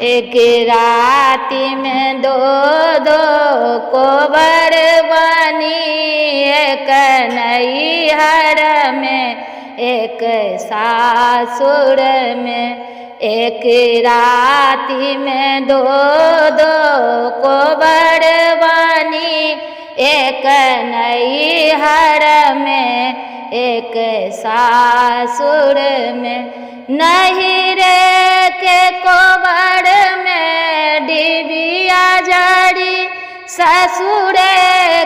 एक राति में दो दो कोबर बनी, एक नैहर में एक सासुर में। एक राति में दो दो कोबर बनी, एक नैहर में एक सासुर में। नैहर के कोबर में डिबिया जड़ी, ससुर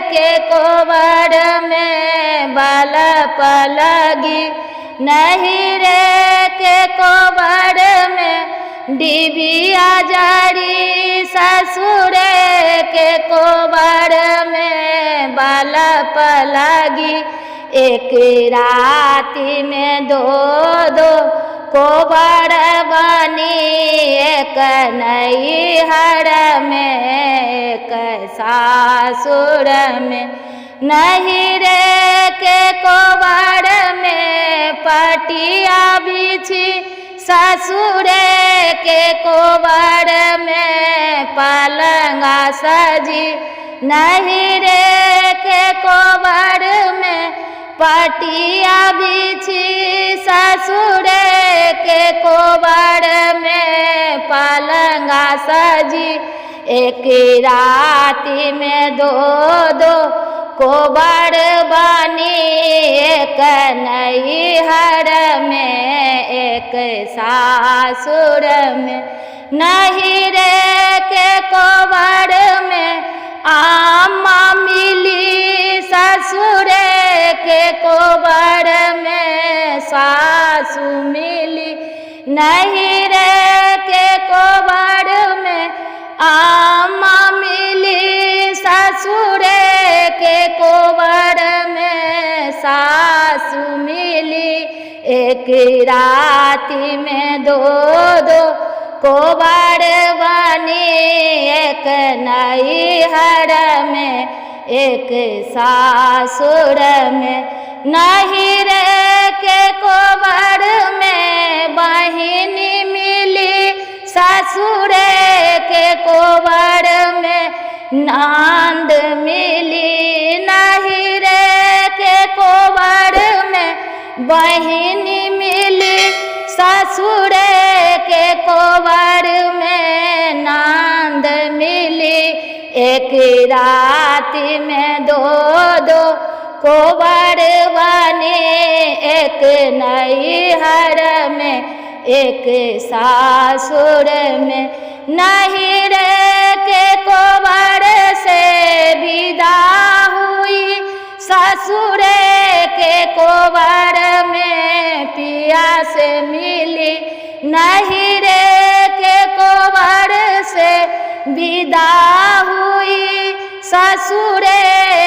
के कोबर में बल्ब लगी। नैहर के कोबर में डिबिया जड़ी, ससुर के कोबर में बल्ब लगी। एक राति में दो दो कोबर बनी, एक नैहर में एक सासुर में। नैहर के कोबर में पटिया बिछी, ससुर के कोबर में पलंगा सजी। नैहर के कोबर में पटिया बिछी, ससुर के कोबर में पलंगा सजी। एक राति में दो दो कोबर बनी, एक नैहर में एक सासुर में। नैहर के कोबर में आमा मिली, ससुर के कोबर में सासु मिली। नैहर के कोबर में आमा मिली, ससुर के कोबर में सासु मिली। एक राति में दो दो कोबर बनी, एक नैहर में एक सासुर में। नैहर के कोबर में बहिनी मिली, ससुर के कोबर में नंद मिली। नैहर के कोबर में बहिनी मिली, ससुर के कोबर में नंद मिली। एक राति में दो दो कोबर बनी, एक नैहर में एक सासुर में। नैहर के कोबर से विदा हुई, ससुर के कोबर में पिया से मिली। नैहर के कोबर से विदा हुई, ससुर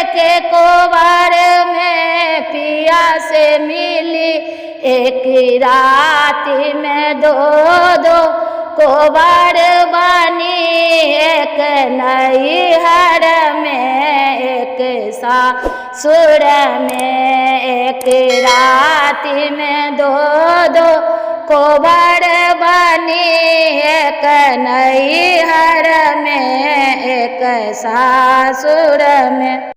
के कोबर में पिया से मिली। एक राति में दो दो कोबर बनी, एक नैहर में एक सासुर में। एक राति में दो दो कोबर बनी, एक नैहर में एक सासुर में।